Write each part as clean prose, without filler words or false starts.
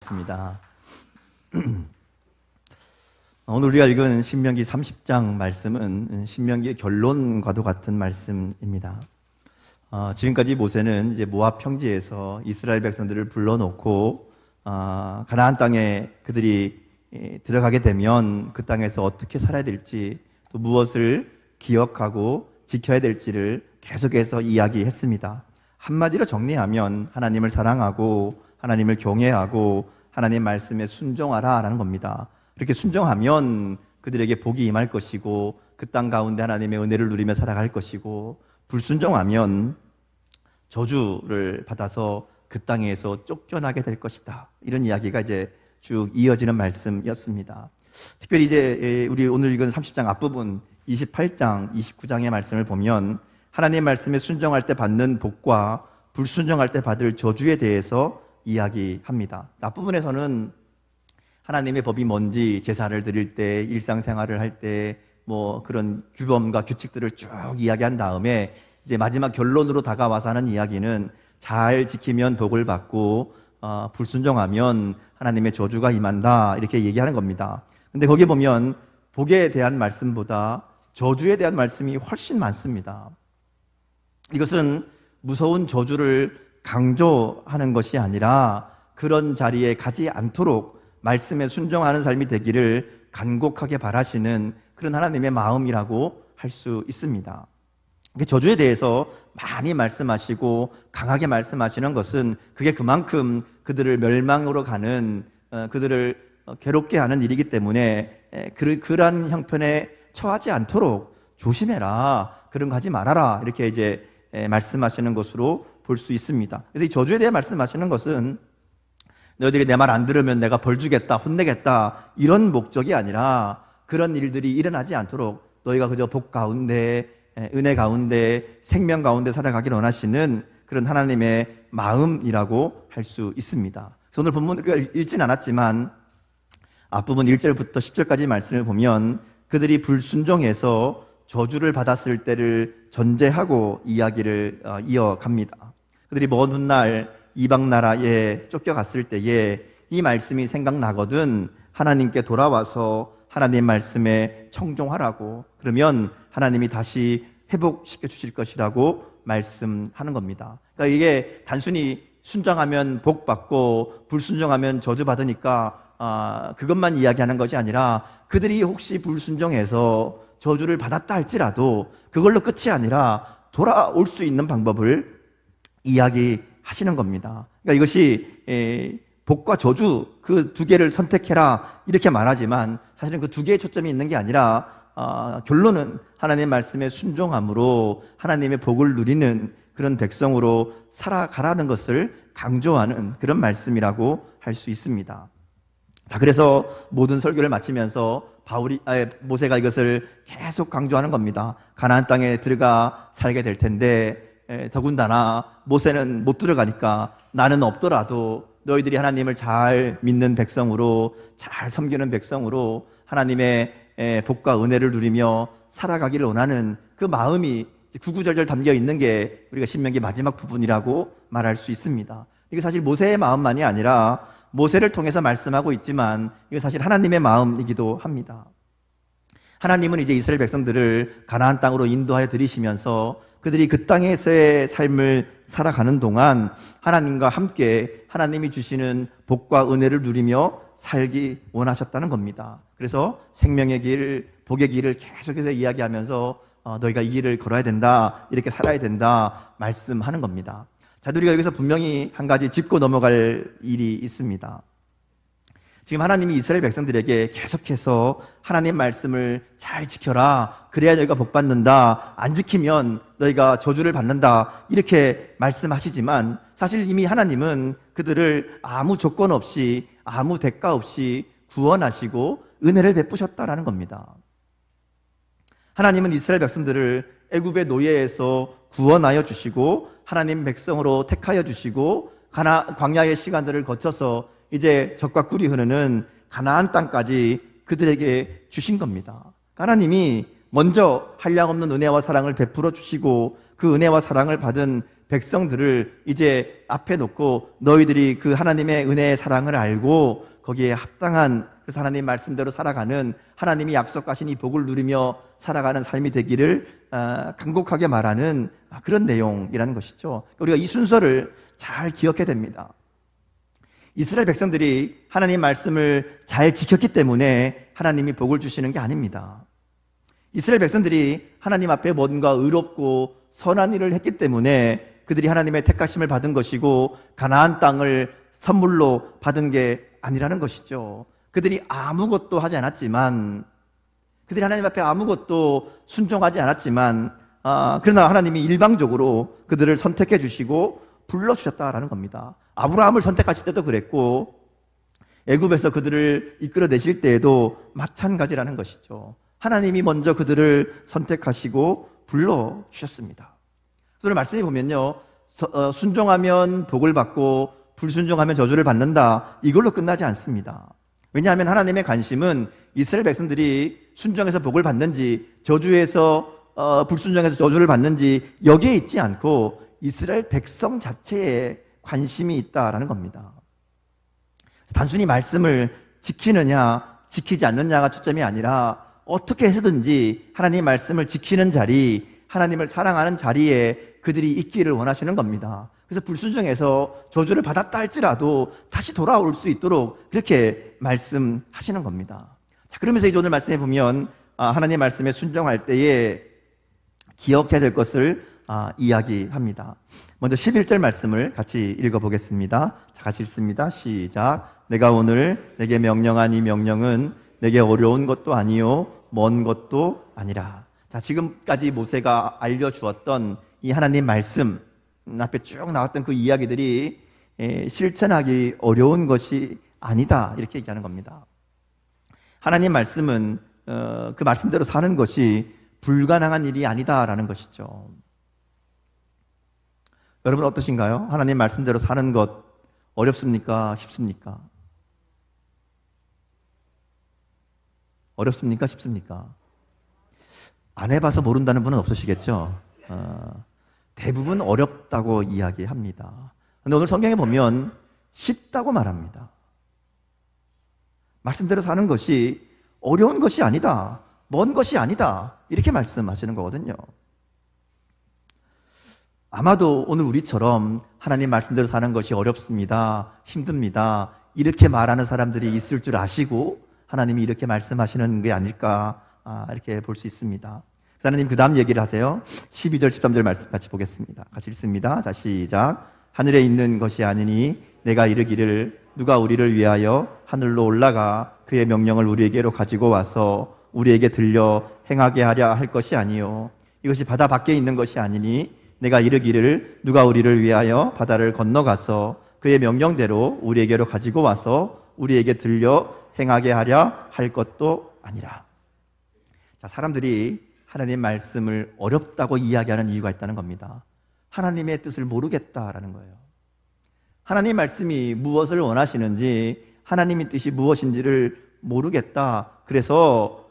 있습니다. 오늘 우리가 읽은 신명기 30장 말씀은 신명기의 결론과도 같은 말씀입니다. 지금까지 모세는 이제 모압 평지에서 이스라엘 백성들을 불러놓고 가나안 땅에 그들이 들어가게 되면 그 땅에서 어떻게 살아야 될지, 또 무엇을 기억하고 지켜야 될지를 계속해서 이야기했습니다. 한마디로 정리하면 하나님을 사랑하고 하나님을 경외하고 하나님 말씀에 순종하라라는 겁니다. 그렇게 순종하면 그들에게 복이 임할 것이고 그 땅 가운데 하나님의 은혜를 누리며 살아갈 것이고, 불순종하면 저주를 받아서 그 땅에서 쫓겨나게 될 것이다. 이런 이야기가 이제 쭉 이어지는 말씀이었습니다. 특별히 이제 우리 오늘 읽은 30장 앞부분 28장, 29장의 말씀을 보면 하나님 말씀에 순종할 때 받는 복과 불순종할 때 받을 저주에 대해서 이야기합니다. 앞부분에서는 하나님의 법이 뭔지, 제사를 드릴 때, 일상생활을 할 때 뭐 그런 규범과 규칙들을 쭉 이야기한 다음에 이제 마지막 결론으로 다가와서 하는 이야기는 잘 지키면 복을 받고 불순종하면 하나님의 저주가 임한다, 이렇게 얘기하는 겁니다. 근데 거기에 보면 복에 대한 말씀보다 저주에 대한 말씀이 훨씬 많습니다. 이것은 무서운 저주를 강조하는 것이 아니라 그런 자리에 가지 않도록 말씀에 순종하는 삶이 되기를 간곡하게 바라시는 그런 하나님의 마음이라고 할 수 있습니다. 저주에 대해서 많이 말씀하시고 강하게 말씀하시는 것은 그게 그만큼 그들을 멸망으로 가는, 그들을 괴롭게 하는 일이기 때문에 그러한 형편에 처하지 않도록 조심해라, 그런 거 하지 말아라, 이렇게 이제 말씀하시는 것으로 볼 수 있습니다. 그래서 이 저주에 대해 말씀하시는 것은 너희들이 내 말 안 들으면 내가 벌 주겠다, 혼내겠다, 이런 목적이 아니라 그런 일들이 일어나지 않도록 너희가 그저 복 가운데, 은혜 가운데, 생명 가운데 살아가기를 원하시는 그런 하나님의 마음이라고 할 수 있습니다. 그래서 오늘 본문을 우리가 읽진 않았지만 앞부분 1절부터 10절까지 말씀을 보면 그들이 불순종해서 저주를 받았을 때를 전제하고 이야기를 이어갑니다. 그들이 먼 훗날 이방 나라에 쫓겨갔을 때에 이 말씀이 생각나거든 하나님께 돌아와서 하나님 말씀에 청종하라고, 그러면 하나님이 다시 회복시켜 주실 것이라고 말씀하는 겁니다. 그러니까 이게 단순히 순종하면 복 받고 불순종하면 저주 받으니까 그것만 이야기하는 것이 아니라 그들이 혹시 불순종해서 저주를 받았다 할지라도 그걸로 끝이 아니라 돌아올 수 있는 방법을 이야기하시는 겁니다. 그러니까 이것이 복과 저주 그 두 개를 선택해라 이렇게 말하지만 사실은 그 두 개의 초점이 있는 게 아니라 결론은 하나님의 말씀에 순종함으로 하나님의 복을 누리는 그런 백성으로 살아가라는 것을 강조하는 그런 말씀이라고 할 수 있습니다. 자, 그래서 모든 설교를 마치면서 모세가 이것을 계속 강조하는 겁니다. 가나안 땅에 들어가 살게 될 텐데 더군다나 모세는 못 들어가니까 나는 없더라도 너희들이 하나님을 잘 믿는 백성으로, 잘 섬기는 백성으로 하나님의 복과 은혜를 누리며 살아가기를 원하는 그 마음이 구구절절 담겨 있는 게 우리가 신명기 마지막 부분이라고 말할 수 있습니다. 이게 사실 모세의 마음만이 아니라 모세를 통해서 말씀하고 있지만 이게 사실 하나님의 마음이기도 합니다. 하나님은 이제 이스라엘 백성들을 가나안 땅으로 인도하여 들이시면서 그들이 그 땅에서의 삶을 살아가는 동안 하나님과 함께 하나님이 주시는 복과 은혜를 누리며 살기 원하셨다는 겁니다. 그래서 생명의 길, 복의 길을 계속해서 이야기하면서 너희가 이 길을 걸어야 된다, 이렇게 살아야 된다 말씀하는 겁니다. 자, 우리가 여기서 분명히 한 가지 짚고 넘어갈 일이 있습니다. 지금 하나님이 이스라엘 백성들에게 계속해서 하나님 말씀을 잘 지켜라, 그래야 너희가 복 받는다, 안 지키면 너희가 저주를 받는다, 이렇게 말씀하시지만 사실 이미 하나님은 그들을 아무 조건 없이, 아무 대가 없이 구원하시고 은혜를 베푸셨다라는 겁니다. 하나님은 이스라엘 백성들을 애굽의 노예에서 구원하여 주시고 하나님 백성으로 택하여 주시고 광야의 시간들을 거쳐서 이제 젖과 꿀이 흐르는 가나안 땅까지 그들에게 주신 겁니다. 하나님이 먼저 한량없는 은혜와 사랑을 베풀어 주시고 그 은혜와 사랑을 받은 백성들을 이제 앞에 놓고 너희들이 그 하나님의 은혜의 사랑을 알고 거기에 합당한 그 하나님 말씀대로 살아가는, 하나님이 약속하신 이 복을 누리며 살아가는 삶이 되기를 간곡하게 말하는 그런 내용이라는 것이죠. 우리가 이 순서를 잘 기억해야 됩니다. 이스라엘 백성들이 하나님 말씀을 잘 지켰기 때문에 하나님이 복을 주시는 게 아닙니다. 이스라엘 백성들이 하나님 앞에 뭔가 의롭고 선한 일을 했기 때문에 그들이 하나님의 택하심을 받은 것이고 가나안 땅을 선물로 받은 게 아니라는 것이죠. 그들이 아무것도 하지 않았지만, 그들이 하나님 앞에 아무것도 순종하지 않았지만, 그러나 하나님이 일방적으로 그들을 선택해 주시고 불러주셨다라는 겁니다. 아브라함을 선택하실 때도 그랬고 애굽에서 그들을 이끌어내실 때에도 마찬가지라는 것이죠. 하나님이 먼저 그들을 선택하시고 불러주셨습니다. 오늘 말씀에 보면요, 순종하면 복을 받고 불순종하면 저주를 받는다, 이걸로 끝나지 않습니다. 왜냐하면 하나님의 관심은 이스라엘 백성들이 순종해서 복을 받는지 저주에서 불순종해서 저주를 받는지 여기에 있지 않고 이스라엘 백성 자체에 관심이 있다라는 겁니다. 단순히 말씀을 지키느냐 지키지 않느냐가 초점이 아니라 어떻게 해서든지 하나님의 말씀을 지키는 자리, 하나님을 사랑하는 자리에 그들이 있기를 원하시는 겁니다. 그래서 불순종해서 저주를 받았다 할지라도 다시 돌아올 수 있도록 그렇게 말씀하시는 겁니다. 자, 그러면서 이제 오늘 말씀해 보면 하나님 말씀에 순종할 때에 기억해야 될 것을 이야기합니다. 먼저 11절 말씀을 같이 읽어보겠습니다. 자, 같이 읽습니다. 시작. 내가 오늘 내게 명령한 이 명령은 내게 어려운 것도 아니요 먼 것도 아니라. 자, 지금까지 모세가 알려주었던 이 하나님 말씀 앞에 쭉 나왔던 그 이야기들이 실천하기 어려운 것이 아니다, 이렇게 얘기하는 겁니다. 하나님 말씀은 그 말씀대로 사는 것이 불가능한 일이 아니다라는 것이죠. 여러분 어떠신가요? 하나님 말씀대로 사는 것 어렵습니까? 쉽습니까? 어렵습니까? 쉽습니까? 안 해봐서 모른다는 분은 없으시겠죠? 대부분 어렵다고 이야기합니다. 그런데 오늘 성경에 보면 쉽다고 말합니다. 말씀대로 사는 것이 어려운 것이 아니다, 먼 것이 아니다, 이렇게 말씀하시는 거거든요. 아마도 오늘 우리처럼 하나님 말씀대로 사는 것이 어렵습니다, 힘듭니다, 이렇게 말하는 사람들이 있을 줄 아시고 하나님이 이렇게 말씀하시는 게 아닐까, 이렇게 볼 수 있습니다. 하나님 그 다음 얘기를 하세요. 12절 13절 말씀 같이 보겠습니다. 같이 읽습니다. 자, 시작. 하늘에 있는 것이 아니니 내가 이르기를 누가 우리를 위하여 하늘로 올라가 그의 명령을 우리에게로 가지고 와서 우리에게 들려 행하게 하려 할 것이 아니요 이것이 바다 밖에 있는 것이 아니니 내가 이르기를 누가 우리를 위하여 바다를 건너가서 그의 명령대로 우리에게로 가지고 와서 우리에게 들려 행하게 하려 할 것도 아니라. 자, 사람들이 하나님 말씀을 어렵다고 이야기하는 이유가 있다는 겁니다. 하나님의 뜻을 모르겠다라는 거예요. 하나님 말씀이 무엇을 원하시는지, 하나님의 뜻이 무엇인지를 모르겠다. 그래서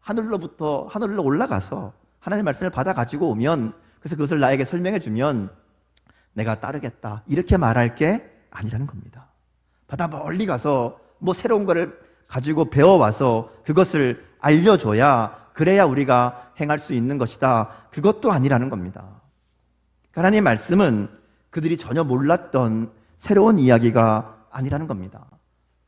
하늘로 올라가서 하나님 말씀을 받아 가지고 오면, 그래서 그것을 나에게 설명해 주면 내가 따르겠다, 이렇게 말할 게 아니라는 겁니다. 바다 멀리 가서 뭐 새로운 거를 가지고 배워와서 그것을 알려줘야, 그래야 우리가 행할 수 있는 것이다, 그것도 아니라는 겁니다. 하나님의 말씀은 그들이 전혀 몰랐던 새로운 이야기가 아니라는 겁니다.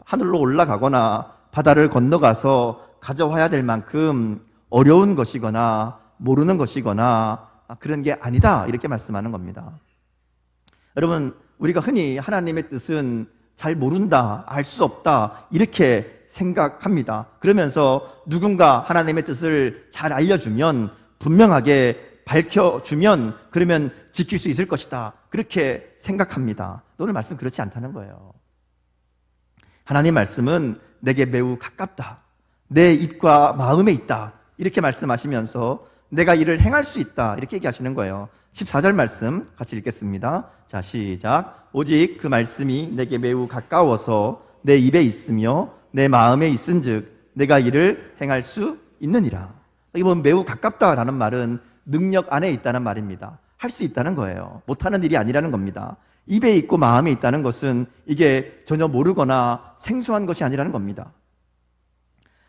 하늘로 올라가거나 바다를 건너가서 가져와야 될 만큼 어려운 것이거나 모르는 것이거나 그런 게 아니다, 이렇게 말씀하는 겁니다. 여러분, 우리가 흔히 하나님의 뜻은 잘 모른다, 알 수 없다, 이렇게 생각합니다. 그러면서 누군가 하나님의 뜻을 잘 알려주면, 분명하게 밝혀주면, 그러면 지킬 수 있을 것이다, 그렇게 생각합니다. 오늘 말씀 그렇지 않다는 거예요. 하나님 말씀은 내게 매우 가깝다, 내 입과 마음에 있다, 이렇게 말씀하시면서 내가 이를 행할 수 있다, 이렇게 얘기하시는 거예요. 14절 말씀 같이 읽겠습니다. 자, 시작. 오직 그 말씀이 내게 매우 가까워서 내 입에 있으며 내 마음에 있은즉 내가 이를 행할 수 있느니라. 여기 보면 매우 가깝다라는 말은 능력 안에 있다는 말입니다. 할 수 있다는 거예요. 못하는 일이 아니라는 겁니다. 입에 있고 마음에 있다는 것은 이게 전혀 모르거나 생소한 것이 아니라는 겁니다.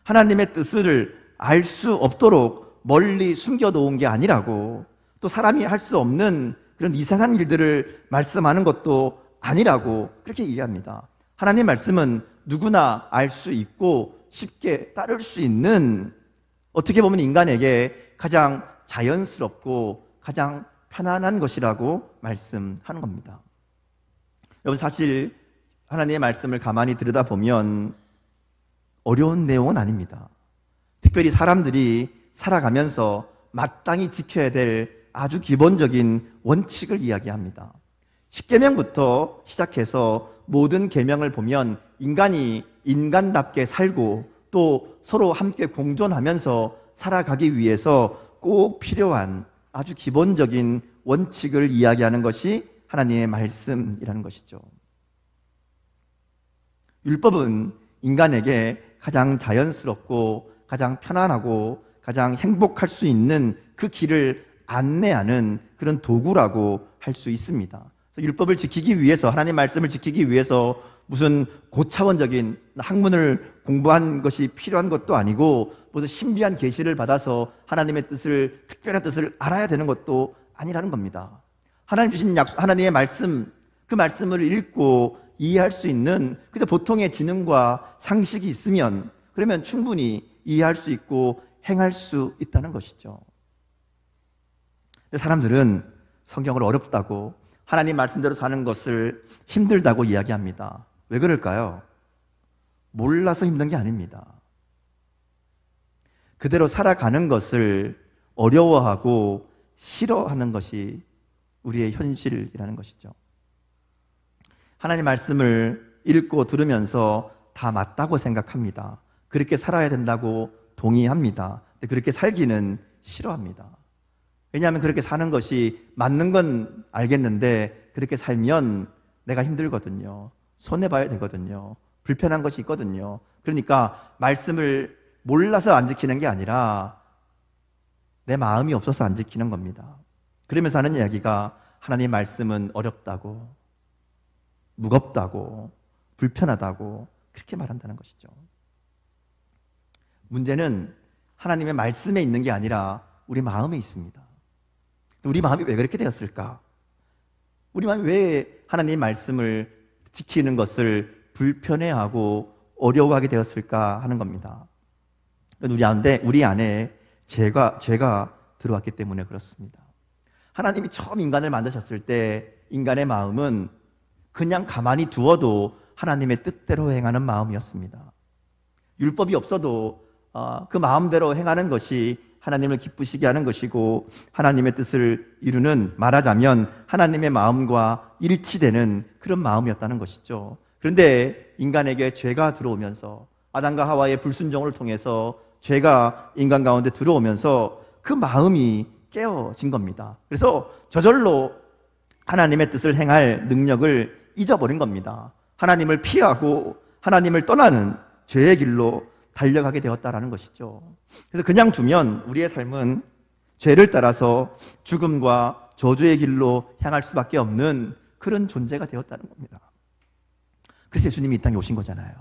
하나님의 뜻을 알 수 없도록 멀리 숨겨놓은 게 아니라고, 또 사람이 할 수 없는 그런 이상한 일들을 말씀하는 것도 아니라고 그렇게 얘기합니다. 하나님의 말씀은 누구나 알 수 있고 쉽게 따를 수 있는, 어떻게 보면 인간에게 가장 자연스럽고 가장 편안한 것이라고 말씀하는 겁니다. 여러분, 사실 하나님의 말씀을 가만히 들여다보면 어려운 내용은 아닙니다. 특별히 사람들이 살아가면서 마땅히 지켜야 될 아주 기본적인 원칙을 이야기합니다. 십계명부터 시작해서 모든 계명을 보면 인간이 인간답게 살고 또 서로 함께 공존하면서 살아가기 위해서 꼭 필요한 아주 기본적인 원칙을 이야기하는 것이 하나님의 말씀이라는 것이죠. 율법은 인간에게 가장 자연스럽고 가장 편안하고 가장 행복할 수 있는 그 길을 안내하는 그런 도구라고 할 수 있습니다. 율법을 지키기 위해서, 하나님 말씀을 지키기 위해서 무슨 고차원적인 학문을 공부한 것이 필요한 것도 아니고 무슨 신비한 계시를 받아서 하나님의 뜻을, 특별한 뜻을 알아야 되는 것도 아니라는 겁니다. 하나님 주신 하나님의 말씀, 그 말씀을 읽고 이해할 수 있는 그저 보통의 지능과 상식이 있으면, 그러면 충분히 이해할 수 있고 행할 수 있다는 것이죠. 근데 사람들은 성경을 어렵다고, 하나님 말씀대로 사는 것을 힘들다고 이야기합니다. 왜 그럴까요? 몰라서 힘든 게 아닙니다. 그대로 살아가는 것을 어려워하고 싫어하는 것이 우리의 현실이라는 것이죠. 하나님 말씀을 읽고 들으면서 다 맞다고 생각합니다. 그렇게 살아야 된다고 동의합니다. 근데 그렇게 살기는 싫어합니다. 왜냐하면 그렇게 사는 것이 맞는 건 알겠는데 그렇게 살면 내가 힘들거든요. 손해봐야 되거든요. 불편한 것이 있거든요. 그러니까 말씀을 몰라서 안 지키는 게 아니라 내 마음이 없어서 안 지키는 겁니다. 그러면서 하는 이야기가 하나님의 말씀은 어렵다고, 무겁다고, 불편하다고 그렇게 말한다는 것이죠. 문제는 하나님의 말씀에 있는 게 아니라 우리 마음에 있습니다. 우리 마음이 왜 그렇게 되었을까? 우리 마음이 왜 하나님의 말씀을 지키는 것을 불편해하고 어려워하게 되었을까 하는 겁니다. 우리 안에 죄가 들어왔기 때문에 그렇습니다. 하나님이 처음 인간을 만드셨을 때 인간의 마음은 그냥 가만히 두어도 하나님의 뜻대로 행하는 마음이었습니다. 율법이 없어도 그 마음대로 행하는 것이 하나님을 기쁘시게 하는 것이고 하나님의 뜻을 이루는, 말하자면 하나님의 마음과 일치되는 그런 마음이었다는 것이죠. 그런데 인간에게 죄가 들어오면서, 아담과 하와의 불순종을 통해서 죄가 인간 가운데 들어오면서 그 마음이 깨어진 겁니다. 그래서 저절로 하나님의 뜻을 행할 능력을 잊어버린 겁니다. 하나님을 피하고 하나님을 떠나는 죄의 길로 달려가게 되었다라는 것이죠. 그래서 그냥 두면 우리의 삶은 죄를 따라서 죽음과 저주의 길로 향할 수밖에 없는 그런 존재가 되었다는 겁니다. 그래서 예수님이 이 땅에 오신 거잖아요.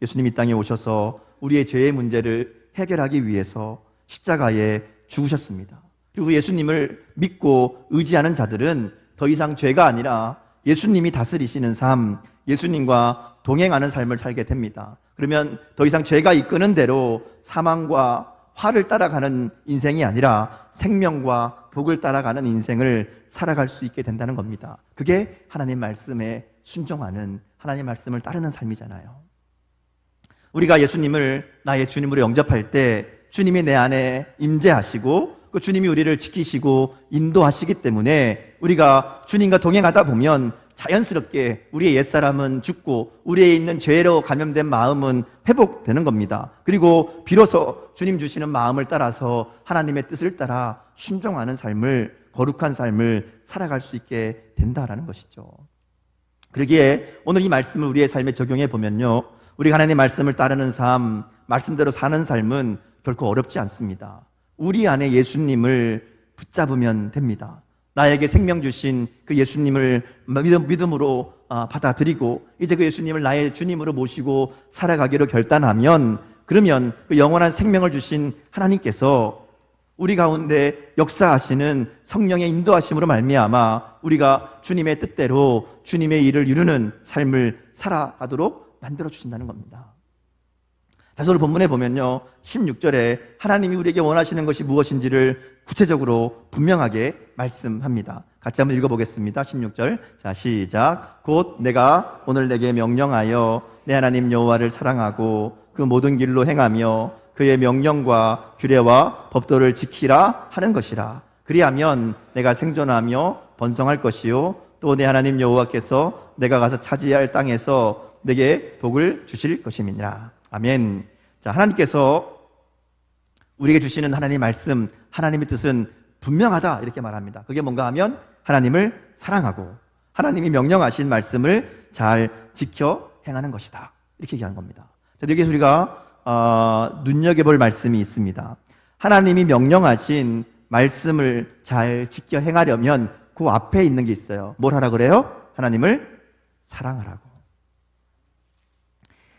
예수님이 이 땅에 오셔서 우리의 죄의 문제를 해결하기 위해서 십자가에 죽으셨습니다. 그리고 예수님을 믿고 의지하는 자들은 더 이상 죄가 아니라 예수님이 다스리시는 삶, 예수님과 동행하는 삶을 살게 됩니다. 그러면 더 이상 죄가 이끄는 대로 사망과 화를 따라가는 인생이 아니라 생명과 복을 따라가는 인생을 살아갈 수 있게 된다는 겁니다. 그게 하나님 말씀에 순종하는, 하나님 말씀을 따르는 삶이잖아요. 우리가 예수님을 나의 주님으로 영접할 때 주님이 내 안에 임재하시고 그 주님이 우리를 지키시고 인도하시기 때문에 우리가 주님과 동행하다 보면 자연스럽게 우리의 옛사람은 죽고 우리에 있는 죄로 감염된 마음은 회복되는 겁니다. 그리고 비로소 주님 주시는 마음을 따라서 하나님의 뜻을 따라 순종하는 삶을, 거룩한 삶을 살아갈 수 있게 된다라는 것이죠. 그러기에 오늘 이 말씀을 우리의 삶에 적용해 보면요, 우리가 하나님의 말씀을 따르는 삶, 말씀대로 사는 삶은 결코 어렵지 않습니다. 우리 안에 예수님을 붙잡으면 됩니다. 나에게 생명 주신 그 예수님을 믿음으로 받아들이고 이제 그 예수님을 나의 주님으로 모시고 살아가기로 결단하면, 그러면 그 영원한 생명을 주신 하나님께서 우리 가운데 역사하시는 성령의 인도하심으로 말미암아 우리가 주님의 뜻대로 주님의 일을 이루는 삶을 살아가도록 만들어 주신다는 겁니다. 자, 오늘 본문에 보면요, 16절에 하나님이 우리에게 원하시는 것이 무엇인지를 구체적으로 분명하게 말씀합니다. 같이 한번 읽어보겠습니다. 16절. 자, 시작. 곧 내가 오늘 내게 명령하여 내 하나님 여호와를 사랑하고 그 모든 길로 행하며 그의 명령과 규례와 법도를 지키라 하는 것이라. 그리하면 내가 생존하며 번성할 것이요 또 내 하나님 여호와께서 내가 가서 차지해야 할 땅에서 내게 복을 주실 것임이니라. 아멘. 자, 하나님께서 우리에게 주시는 하나님의 말씀, 하나님의 뜻은 분명하다 이렇게 말합니다. 그게 뭔가 하면 하나님을 사랑하고 하나님이 명령하신 말씀을 잘 지켜 행하는 것이다 이렇게 얘기하는 겁니다. 자, 여기서 우리가 눈여겨볼 말씀이 있습니다. 하나님이 명령하신 말씀을 잘 지켜 행하려면 그 앞에 있는 게 있어요. 뭘 하라 그래요? 하나님을 사랑하라고.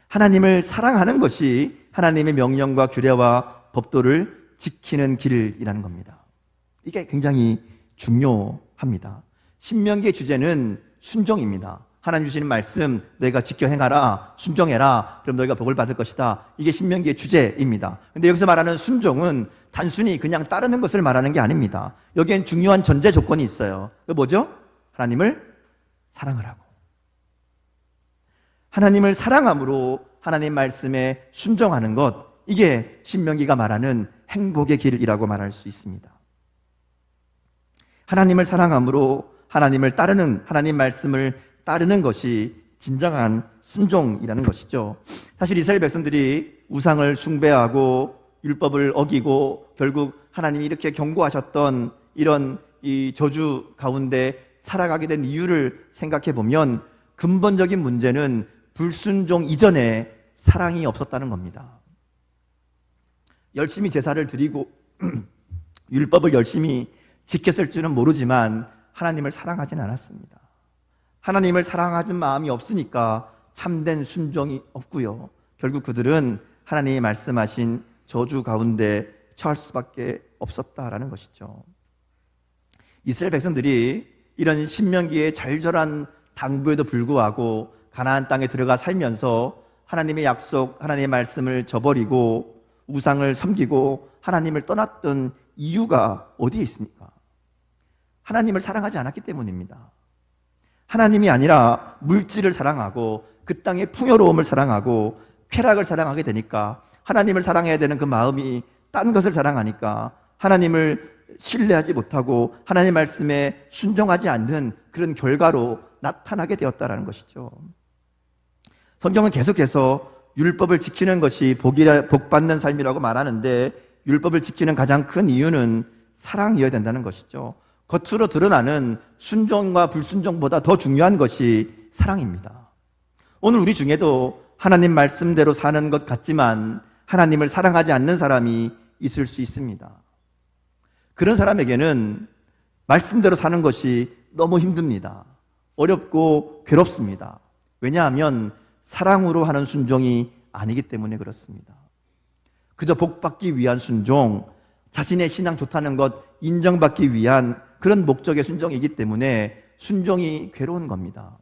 하나님을 사랑하는 것이 하나님의 명령과 규례와 법도를 지키는 길이라는 겁니다. 이게 굉장히 중요합니다. 신명기의 주제는 순종입니다. 하나님 주시는 말씀 너희가 지켜 행하라, 순종해라, 그럼 너희가 복을 받을 것이다. 이게 신명기의 주제입니다. 근데 여기서 말하는 순종은 단순히 그냥 따르는 것을 말하는 게 아닙니다. 여기엔 중요한 전제 조건이 있어요. 그게 뭐죠? 하나님을 사랑하라고. 하나님을 사랑함으로 하나님 말씀에 순종하는 것, 이게 신명기가 말하는 행복의 길이라고 말할 수 있습니다. 하나님을 사랑함으로 하나님을 따르는, 하나님 말씀을 따르는 것이 진정한 순종이라는 것이죠. 사실 이스라엘 백성들이 우상을 숭배하고 율법을 어기고 결국 하나님이 이렇게 경고하셨던 이런 이 저주 가운데 살아가게 된 이유를 생각해 보면 근본적인 문제는 불순종 이전에 사랑이 없었다는 겁니다. 열심히 제사를 드리고 율법을 열심히 지켰을 줄은 모르지만 하나님을 사랑하진 않았습니다. 하나님을 사랑하는 마음이 없으니까 참된 순종이 없고요. 결국 그들은 하나님이 말씀하신 저주 가운데 처할 수밖에 없었다라는 것이죠. 이스라엘 백성들이 이런 신명기의 절절한 당부에도 불구하고 가나안 땅에 들어가 살면서 하나님의 약속, 하나님의 말씀을 저버리고 우상을 섬기고 하나님을 떠났던 이유가 어디에 있습니까? 하나님을 사랑하지 않았기 때문입니다. 하나님이 아니라 물질을 사랑하고 그 땅의 풍요로움을 사랑하고 쾌락을 사랑하게 되니까 하나님을 사랑해야 되는 그 마음이 딴 것을 사랑하니까 하나님을 신뢰하지 못하고 하나님 말씀에 순종하지 않는 그런 결과로 나타나게 되었다는 것이죠. 성경은 계속해서 율법을 지키는 것이 복받는 삶이라고 말하는데 율법을 지키는 가장 큰 이유는 사랑이어야 된다는 것이죠. 겉으로 드러나는 순종과 불순종보다 더 중요한 것이 사랑입니다. 오늘 우리 중에도 하나님 말씀대로 사는 것 같지만 하나님을 사랑하지 않는 사람이 있을 수 있습니다. 그런 사람에게는 말씀대로 사는 것이 너무 힘듭니다. 어렵고 괴롭습니다. 왜냐하면 사랑으로 하는 순종이 아니기 때문에 그렇습니다. 그저 복받기 위한 순종, 자신의 신앙 좋다는 것 인정받기 위한 그런 목적의 순종이기 때문에 순종이 괴로운 겁니다.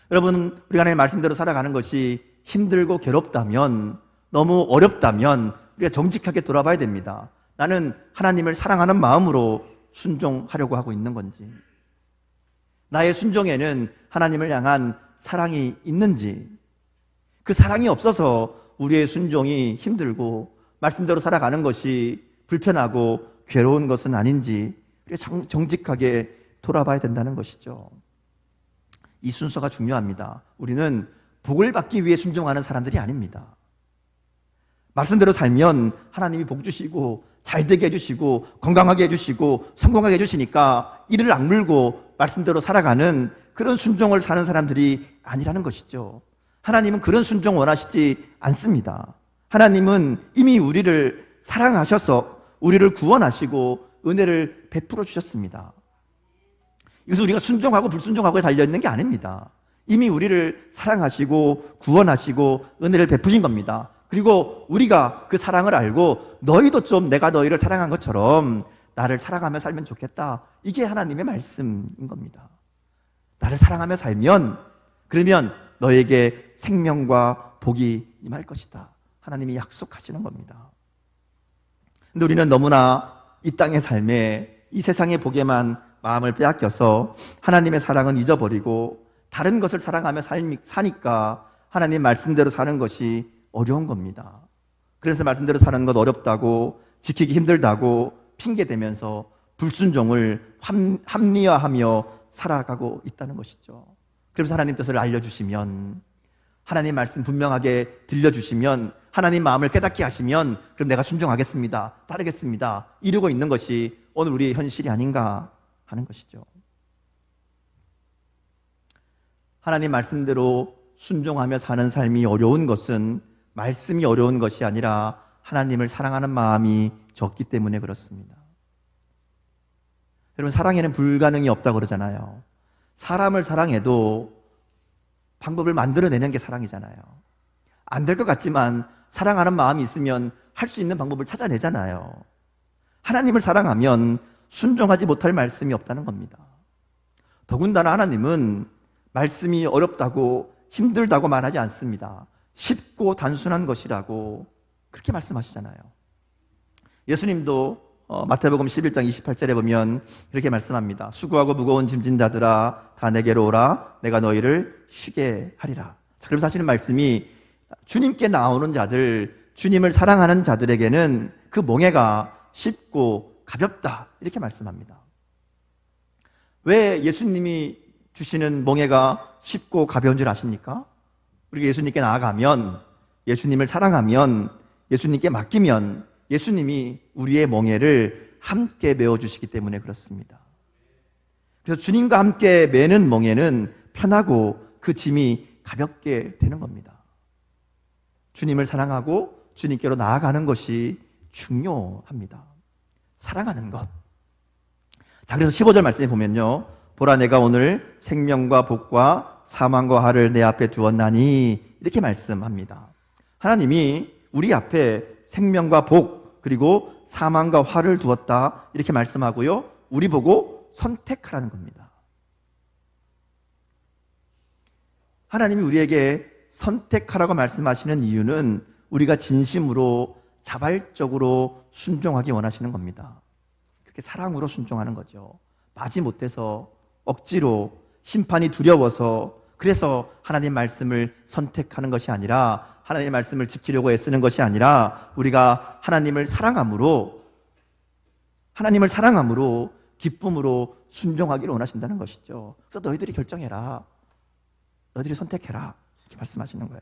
여러분, 우리가 하나님의 말씀대로 살아가는 것이 힘들고 괴롭다면, 너무 어렵다면 우리가 정직하게 돌아봐야 됩니다. 나는 하나님을 사랑하는 마음으로 순종하려고 하고 있는 건지, 나의 순종에는 하나님을 향한 사랑이 있는지, 그 사랑이 없어서 우리의 순종이 힘들고 말씀대로 살아가는 것이 불편하고 괴로운 것은 아닌지 정직하게 돌아봐야 된다는 것이죠. 이 순서가 중요합니다. 우리는 복을 받기 위해 순종하는 사람들이 아닙니다. 말씀대로 살면 하나님이 복 주시고 잘되게 해주시고 건강하게 해주시고 성공하게 해주시니까 이를 악물고 말씀대로 살아가는 그런 순종을 사는 사람들이 아니라는 것이죠. 하나님은 그런 순종 원하시지 않습니다. 하나님은 이미 우리를 사랑하셔서 우리를 구원하시고 은혜를 베풀어 주셨습니다. 이것은 우리가 순종하고 불순종하고에 달려있는 게 아닙니다. 이미 우리를 사랑하시고 구원하시고 은혜를 베푸신 겁니다. 그리고 우리가 그 사랑을 알고 너희도 좀 내가 너희를 사랑한 것처럼 나를 사랑하며 살면 좋겠다. 이게 하나님의 말씀인 겁니다. 나를 사랑하며 살면 그러면 너에게 생명과 복이 임할 것이다. 하나님이 약속하시는 겁니다. 근데 우리는 너무나 이 땅의 삶에 이 세상의 복에만 마음을 빼앗겨서 하나님의 사랑은 잊어버리고 다른 것을 사랑하며 사니까 하나님 말씀대로 사는 것이 어려운 겁니다. 그래서 말씀대로 사는 것 어렵다고 지키기 힘들다고 핑계대면서 불순종을 합리화하며 살아가고 있다는 것이죠. 그래서 하나님 뜻을 알려주시면, 하나님 말씀 분명하게 들려주시면, 하나님 마음을 깨닫게 하시면 그럼 내가 순종하겠습니다, 따르겠습니다 이러고 있는 것이 오늘 우리의 현실이 아닌가 하는 것이죠. 하나님 말씀대로 순종하며 사는 삶이 어려운 것은 말씀이 어려운 것이 아니라 하나님을 사랑하는 마음이 적기 때문에 그렇습니다. 여러분, 사랑에는 불가능이 없다고 그러잖아요. 사람을 사랑해도 방법을 만들어내는 게 사랑이잖아요. 안 될 것 같지만 사랑하는 마음이 있으면 할 수 있는 방법을 찾아내잖아요. 하나님을 사랑하면 순종하지 못할 말씀이 없다는 겁니다. 더군다나 하나님은 말씀이 어렵다고 힘들다고 말하지 않습니다. 쉽고 단순한 것이라고 그렇게 말씀하시잖아요. 예수님도 마태복음 11장 28절에 보면 이렇게 말씀합니다. 수고하고 무거운 짐진 자들아 다 내게로 오라 내가 너희를 쉬게 하리라. 자, 그럼 사실은 말씀이 주님께 나오는 자들, 주님을 사랑하는 자들에게는 그 멍에가 쉽고 가볍다 이렇게 말씀합니다. 왜 예수님이 주시는 멍에가 쉽고 가벼운 줄 아십니까? 우리가 예수님께 나아가면, 예수님을 사랑하면, 예수님께 맡기면 예수님이 우리의 멍에를 함께 메어주시기 때문에 그렇습니다. 그래서 주님과 함께 매는 멍에는 편하고 그 짐이 가볍게 되는 겁니다. 주님을 사랑하고 주님께로 나아가는 것이 중요합니다. 사랑하는 것. 자, 그래서 15절 말씀에 보면요, 보라 내가 오늘 생명과 복과 사망과 화를 내 앞에 두었나니 이렇게 말씀합니다. 하나님이 우리 앞에 생명과 복 그리고 사망과 화를 두었다 이렇게 말씀하고요, 우리 보고 선택하라는 겁니다. 하나님이 우리에게 선택하라고 말씀하시는 이유는 우리가 진심으로 자발적으로 순종하기 원하시는 겁니다. 그렇게 사랑으로 순종하는 거죠. 마지못해서 억지로, 심판이 두려워서, 그래서 하나님 말씀을 선택하는 것이 아니라, 하나님의 말씀을 지키려고 애쓰는 것이 아니라 우리가 하나님을 사랑함으로 기쁨으로 순종하기를 원하신다는 것이죠. 그래서 너희들이 결정해라, 너희들이 선택해라 이렇게 말씀하시는 거예요.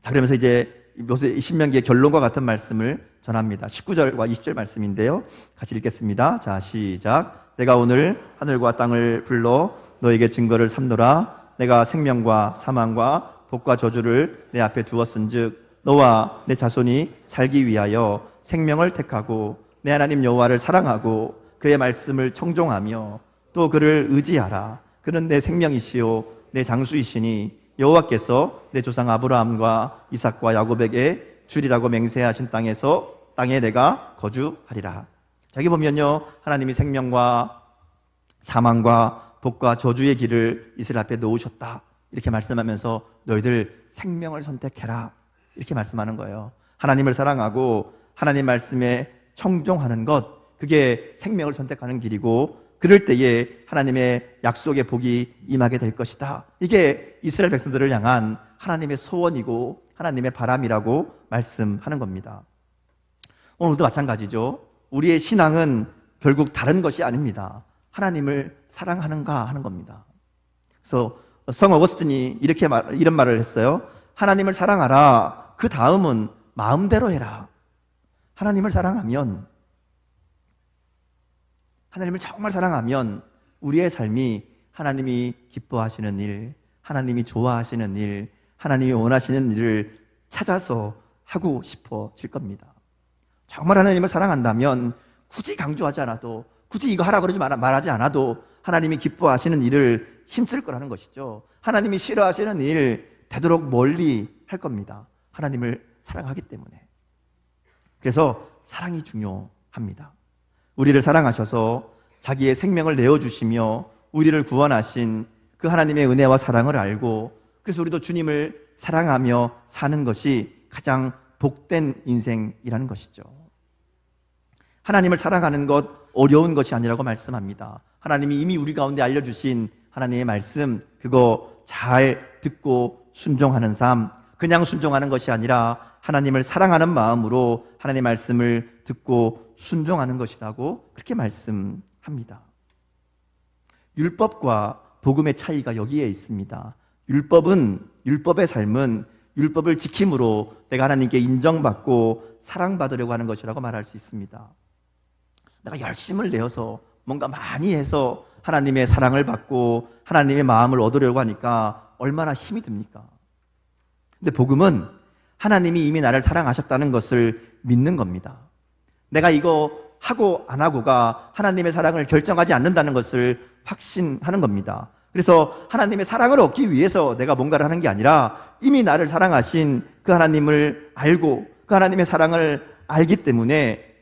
자, 그러면서 이제 신명기의 결론과 같은 말씀을 전합니다. 19절과 20절 말씀인데요, 같이 읽겠습니다. 자, 시작. 내가 오늘 하늘과 땅을 불러 너에게 증거를 삼노라. 내가 생명과 사망과 복과 저주를 내 앞에 두었은즉 너와 내 자손이 살기 위하여 생명을 택하고 내 하나님 여호와를 사랑하고 그의 말씀을 청종하며 또 그를 의지하라. 그는 내 생명이시요 내 장수이시니 여호와께서 내 조상 아브라함과 이삭과 야곱에게 주리라고 맹세하신 땅에 내가 거주하리라. 자기 보면요, 하나님이 생명과 사망과 복과 저주의 길을 이스라엘 앞에 놓으셨다 이렇게 말씀하면서 너희들 생명을 선택해라 이렇게 말씀하는 거예요. 하나님을 사랑하고 하나님 말씀에 청종하는 것, 그게 생명을 선택하는 길이고, 그럴 때에 하나님의 약속의 복이 임하게 될 것이다. 이게 이스라엘 백성들을 향한 하나님의 소원이고 하나님의 바람이라고 말씀하는 겁니다. 오늘도 마찬가지죠. 우리의 신앙은 결국 다른 것이 아닙니다. 하나님을 사랑하는가 하는 겁니다. 그래서 성 어거스틴이 이런 말을 했어요. 하나님을 사랑하라. 그 다음은 마음대로 해라. 하나님을 사랑하면, 하나님을 정말 사랑하면 우리의 삶이 하나님이 기뻐하시는 일, 하나님이 좋아하시는 일, 하나님이 원하시는 일을 찾아서 하고 싶어질 겁니다. 정말 하나님을 사랑한다면 굳이 강조하지 않아도, 굳이 이거 하라 그러지 말하지 않아도 하나님이 기뻐하시는 일을 힘쓸 거라는 것이죠. 하나님이 싫어하시는 일 되도록 멀리 할 겁니다. 하나님을 사랑하기 때문에. 그래서 사랑이 중요합니다. 우리를 사랑하셔서 자기의 생명을 내어주시며 우리를 구원하신 그 하나님의 은혜와 사랑을 알고, 그래서 우리도 주님을 사랑하며 사는 것이 가장 복된 인생이라는 것이죠. 하나님을 사랑하는 것 어려운 것이 아니라고 말씀합니다. 하나님이 이미 우리 가운데 알려주신 하나님의 말씀, 그거 잘 듣고 순종하는 삶, 그냥 순종하는 것이 아니라 하나님을 사랑하는 마음으로 하나님의 말씀을 듣고 순종하는 것이라고 그렇게 말씀합니다. 율법과 복음의 차이가 여기에 있습니다. 율법의 삶은 율법을 지킴으로 내가 하나님께 인정받고 사랑받으려고 하는 것이라고 말할 수 있습니다. 내가 열심을 내어서 뭔가 많이 해서 하나님의 사랑을 받고 하나님의 마음을 얻으려고 하니까 얼마나 힘이 듭니까? 근데 복음은 하나님이 이미 나를 사랑하셨다는 것을 믿는 겁니다. 내가 이거 하고 안 하고가 하나님의 사랑을 결정하지 않는다는 것을 확신하는 겁니다. 그래서 하나님의 사랑을 얻기 위해서 내가 뭔가를 하는 게 아니라 이미 나를 사랑하신 그 하나님을 알고 그 하나님의 사랑을 알기 때문에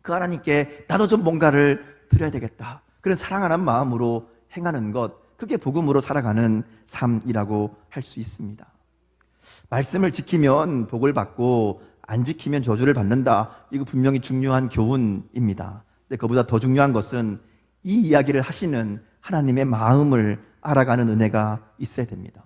그 하나님께 나도 좀 뭔가를 드려야 되겠다, 그런 사랑하는 마음으로 행하는 것, 그게 복음으로 살아가는 삶이라고 할 수 있습니다. 말씀을 지키면 복을 받고 안 지키면 저주를 받는다, 이거 분명히 중요한 교훈입니다. 근데 그보다 더 중요한 것은 이 이야기를 하시는 하나님의 마음을 알아가는 은혜가 있어야 됩니다.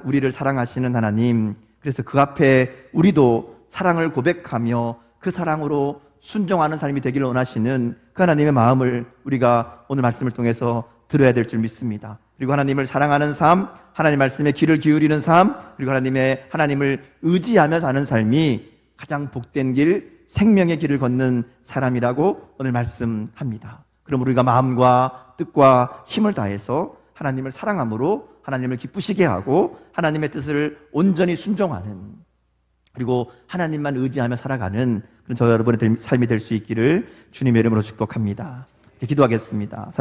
우리를 사랑하시는 하나님, 그래서 그 앞에 우리도 사랑을 고백하며 그 사랑으로 순종하는 삶이 되기를 원하시는 그 하나님의 마음을 우리가 오늘 말씀을 통해서 들어야 될 줄 믿습니다. 그리고 하나님을 사랑하는 삶, 하나님 말씀에 귀를 기울이는 삶, 그리고 하나님을 의지하며 사는 삶이 가장 복된 길, 생명의 길을 걷는 사람이라고 오늘 말씀합니다. 그럼 우리가 마음과 뜻과 힘을 다해서 하나님을 사랑함으로 하나님을 기쁘시게 하고 하나님의 뜻을 온전히 순종하는, 그리고 하나님만 의지하며 살아가는 그런 저와 여러분의 삶이 될 수 있기를 주님의 이름으로 축복합니다. 기도하겠습니다.